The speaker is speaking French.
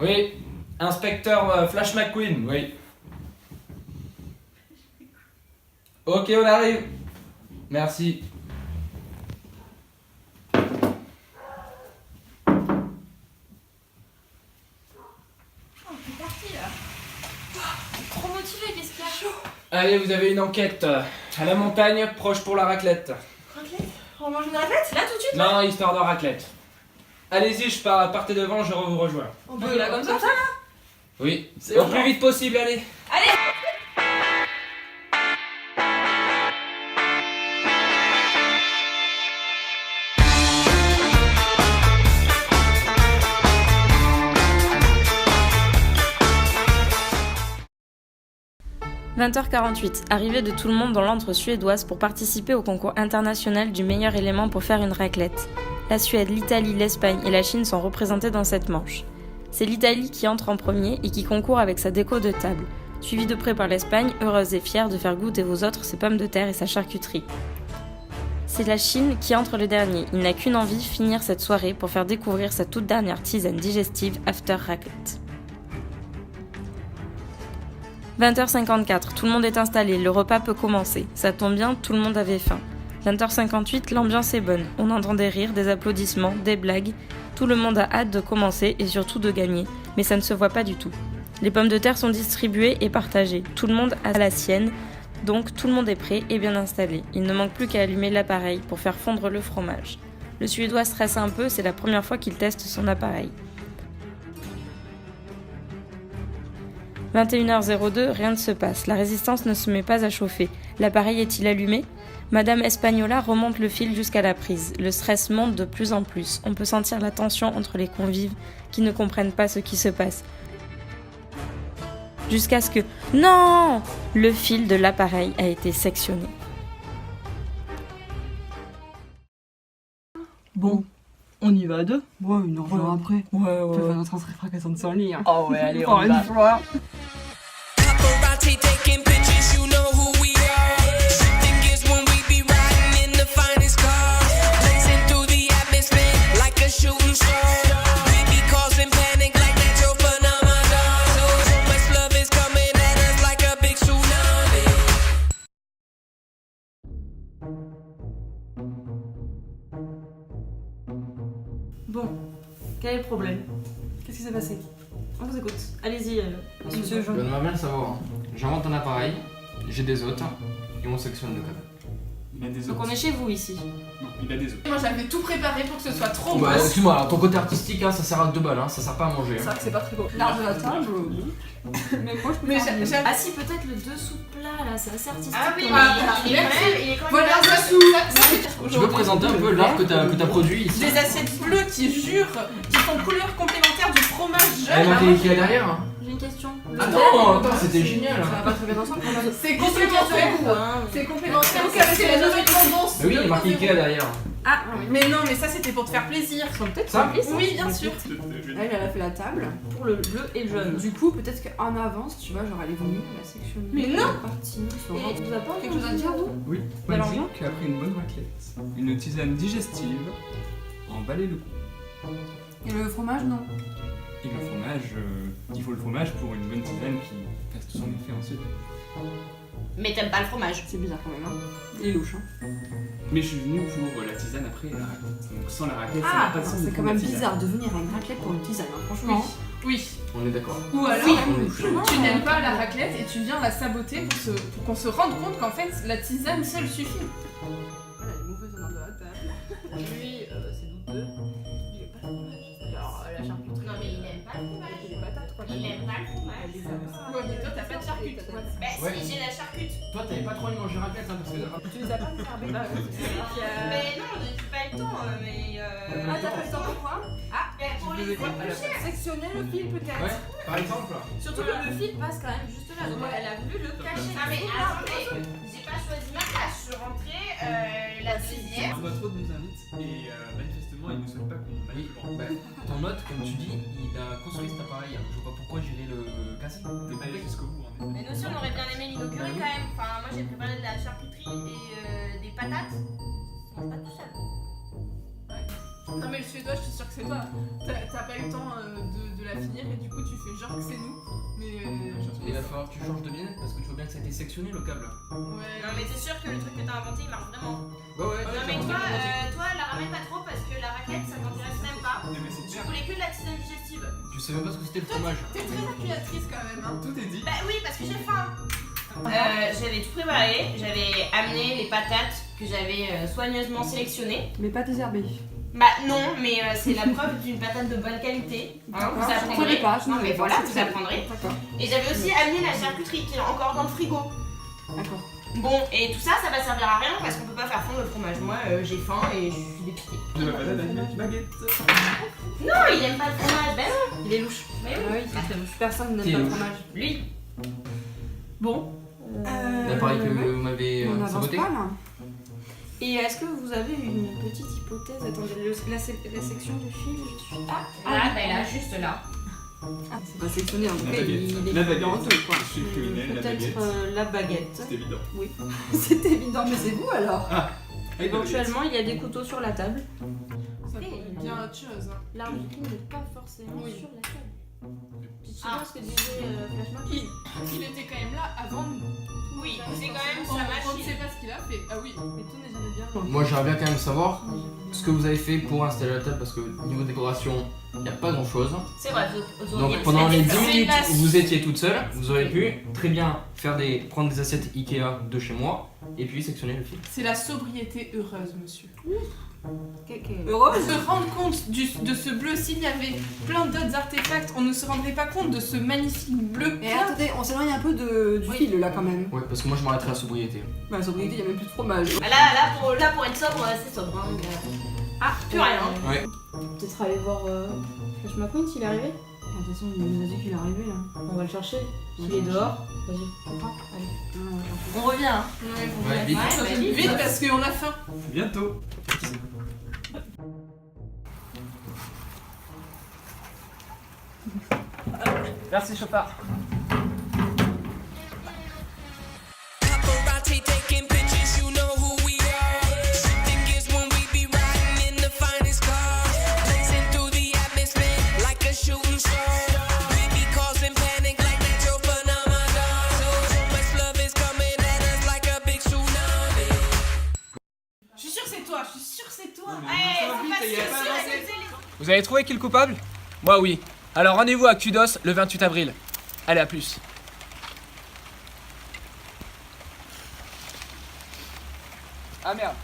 Oui, inspecteur Flash McQueen, oui. Ok, on arrive. Merci. C'est parti là. Trop motivé, qu'est-ce qu'il y a? Chaud. Allez, vous avez une enquête. À la montagne, proche pour la raclette. Raclette? On mange une raclette? Là tout de suite? Non, histoire de raclette. Allez-y, partez devant, je vous rejoins. On peut là comme ça là? Oui, au plus vite possible, allez. Allez! « 20h48, arrivée de tout le monde dans l'antre suédoise pour participer au concours international du meilleur élément pour faire une raclette. La Suède, l'Italie, l'Espagne et la Chine sont représentés dans cette manche. C'est l'Italie qui entre en premier et qui concourt avec sa déco de table, suivie de près par l'Espagne, heureuse et fière de faire goûter aux autres ses pommes de terre et sa charcuterie. C'est la Chine qui entre le dernier, il n'a qu'une envie, finir cette soirée pour faire découvrir sa toute dernière tisane digestive After Raclette. 20h54, tout le monde est installé, le repas peut commencer. Ça tombe bien, tout le monde avait faim. 20h58, l'ambiance est bonne. On entend des rires, des applaudissements, des blagues. Tout le monde a hâte de commencer et surtout de gagner, mais ça ne se voit pas du tout. Les pommes de terre sont distribuées et partagées. Tout le monde a la sienne, donc tout le monde est prêt et bien installé. Il ne manque plus qu'à allumer l'appareil pour faire fondre le fromage. Le Suédois stresse un peu, c'est la première fois qu'il teste son appareil. 21h02, rien ne se passe. La résistance ne se met pas à chauffer. L'appareil est-il allumé ? Madame Espagnola remonte le fil jusqu'à la prise. Le stress monte de plus en plus. On peut sentir la tension entre les convives qui ne comprennent pas ce qui se passe. Jusqu'à ce que... Non ! Le fil de l'appareil a été sectionné. Bon, on y va à deux? Ouais, une heure après. Ouais. On peut faire notre entrée fracassante sans lit. Hein. Oh ouais, allez, Encore on y une va. fois. Paparazzi taking pictures, you know who we are. Shifting gears when we be riding in the finest cars. Blazing through the atmosphere like a shooting star. We be causing panic like natural phenomena. So much love is coming at us like a big tsunami. Bon, quel est le problème? Qu'est-ce qui s'est passé? On vous écoute. Allez-y, monsieur Jean. Donne-moi bien le savoir. Hein. J'invente un appareil, j'ai des hôtes, et on sectionne le code. Il a des Donc os. on est chez vous ici. Non, il a des os. Moi j'avais tout préparé pour que ce soit trop beau. Bah, excuse-moi, alors, ton côté artistique, hein, ça sert à 2 balles, hein, ça sert pas à manger. C'est Hein. vrai que c'est pas très beau. Large de la table. Mais moi je peux Mais faire mieux. j'avais... Ah si, peut-être le dessous de plat là, c'est assez artistique. Ah oui, comme- il est quand même... Voilà, ça ça Tu peux présenter un peu l'art que t'as produit ici? Des assiettes bleues qui jurent, qui sont couleur complémentaire du fromage Elle jeune. manquait qui est derrière hein. J'ai une question. Attends, c'était génial. Ça va pas très bien ensemble quand même. C'est complémentaire. C'est complémentaire. C'est la nouvelle tendance. Mais oui, il y a marqué Ikea derrière. Ah, mais non, mais ça c'était pour te faire plaisir. Peut-être Ça Oui, bien sûr. Elle, elle a fait la table. Pour le bleu et le jaune. Du coup, peut-être qu'en avance, tu vois, genre elle est venue, elle a sectionné. Mais non. Elle est partie. Et tu vas pas Quelque chose à dire, vous? Oui, Alors, Wendy qui a pris une bonne raclette. Une tisane digestive, emballée le coup. Et le fromage, non? Et le fromage, il faut le fromage pour une bonne tisane qui fasse tout son effet ensuite. Mais t'aimes pas le fromage. C'est bizarre quand même, hein. Il est louche, hein. Mais je suis venu pour la tisane après la raclette. Donc sans la raclette, ça Ah, n'a pas de sens. c'est quand même bizarre de venir à une raclette pour une tisane, hein, franchement. Oui. On est d'accord. Ou alors, On est tu n'aimes pas la raclette et tu viens la saboter pour qu'on se rende compte qu'en fait la tisane seule suffit. Voilà, les mauvais honneurs de la table. Lui, c'est douteux. Il est pas fromage. Alors, la charcuterie. Non mais il aime pas le fromage. Les patates, quoi. Il aime pas le fromage. Les amas. Ouais, mais toi t'as pas de charcute. Bah Ouais. si, j'ai la charcute. Toi, t'avais pas trop envie de manger raclette, hein, parce que. Tu les as pas servis. Bah, Mais non, j'ai pas eu le temps, mais Ah, t'as pas le temps pour quoi? pour Tu faisais quoi à la place? Sectionner le fil, peut-être. Ouais, par exemple. Surtout que le fil passe quand même juste là, donc elle a voulu le cacher. Ah mais attendez, j'ai pas choisi ma place, je suis rentrée la deuxième. On voit trop de nous invite et manifestement, ils ne souhaitent pas qu'on aille Oui, plus loin. bah, ton hôte, comme tu dis, il a construit cet appareil. Je vois pas pourquoi j'irais le casser. Ne pas aller jusqu'au bout, en effet. Mais nous aussi on aurait bien aimé l'inaugurer quand même. Enfin, moi j'ai préparé de la charcuterie et des patates. On mange pas tout seul. Non mais le suédois, je suis sûre que c'est toi. T'as t'as pas eu le temps de la finir et du coup tu fais genre que c'est nous. Mais Il va falloir que tu changes de binette parce que tu vois bien que ça a été sectionné le câble. ouais. Non, mais c'est sûr que le truc que t'as inventé il marche vraiment. Ouais, Non, mais toi, la ramène pas trop parce que la raquette ça t'intéresse même pas. Mais c'est Tu clair. voulais que de la tisane digestive. Tu sais même pas ce que c'était le fromage. T'es très calculatrice quand même, hein. Tout est dit. Bah oui, parce que j'ai faim. J'avais tout préparé, j'avais amené les patates que j'avais soigneusement sélectionnées. Mais pas désherbée. Bah non, mais c'est la preuve d'une patate de bonne qualité. Hein, vous apprendrez. Non mais voilà, vous apprendrez. D'accord. Et j'avais aussi amené la charcuterie qui est encore dans le frigo. D'accord. Bon, et tout ça, ça va servir à rien parce qu'on peut pas faire fondre le fromage. Moi, j'ai faim et je suis dépiquée. De la patate avec une baguette. Non, il aime pas le fromage, ben non, il est louche. Ben Ah oui. oui, c'est très louche. Personne Qui est n'aime pas le louche fromage. Lui. Bon. L'appareil que vous m'avez On avance saboté. pas là. Et est-ce que vous avez une petite hypothèse? Attendez, la section du fil, je suis... Là, ben là, juste là. C'est pas sectionné en tout La cas, baguette. il est La coupé en baguette. deux quoi. Je suis criminel, la baguette. Peut-être la baguette. C'est évident. Oui. C'est évident, mais c'est vous alors. Avec la Éventuellement, il y a des couteaux sur la table. Ça pourrait être bien autre chose. Hein. L'arbre du n'est pas forcément Oui. sur la table. Je sais Ah. pas ce que disait Flashman. Il était quand même là avant nous. Oui, c'est quand même On sa ne machine. sait pas ce qu'il a fait. Ah oui, mais tout n'est jamais bien. Moi j'aimerais bien quand même savoir ce que vous avez fait pour installer la table parce que niveau décoration, il n'y a pas grand chose. C'est vrai, vous Donc pendant les 10 C'est minutes la- où vous étiez toute seule, vous auriez pu très bien prendre des assiettes Ikea de chez moi et puis sectionner le fil. C'est la sobriété heureuse, monsieur. Heureuse. Se rendre compte de ce bleu, s'il y avait plein d'autres artefacts, on ne se rendrait pas compte de ce magnifique bleu. Et attendez, on s'éloigne un peu du fil là quand même. Ouais, parce que moi je m'arrêterai à la sobriété. Bah, la sobriété, il n'y a même plus de fromage. Bah là, pour être sobre, c'est sobre. Hein, donc, Ah, plus rien. Ouais. Peut-être aller voir Flash McQueen s'il est arrivé. De toute façon, il nous a dit qu'il est arrivé là. On va le chercher. S'il est dehors, vas-y. On revient. Hein. Ouais, vite. Ouais, bah, vite. Vite parce qu'on a faim. Bientôt. Merci chauffard. Paparazzi taking pictures, you know who we are. Shifting gears when we be riding in the finest car. Blazing through the atmosphere like a shooting star. We be causing panic like natural phenomenon. So much love is coming at us like a big tsunami. Je suis sûre que c'est toi, je suis sûre que c'est toi. Vous avez trouvé qui est le coupable? Moi oui. Alors rendez-vous à Kudos le 28 avril. Allez, à plus. Ah merde.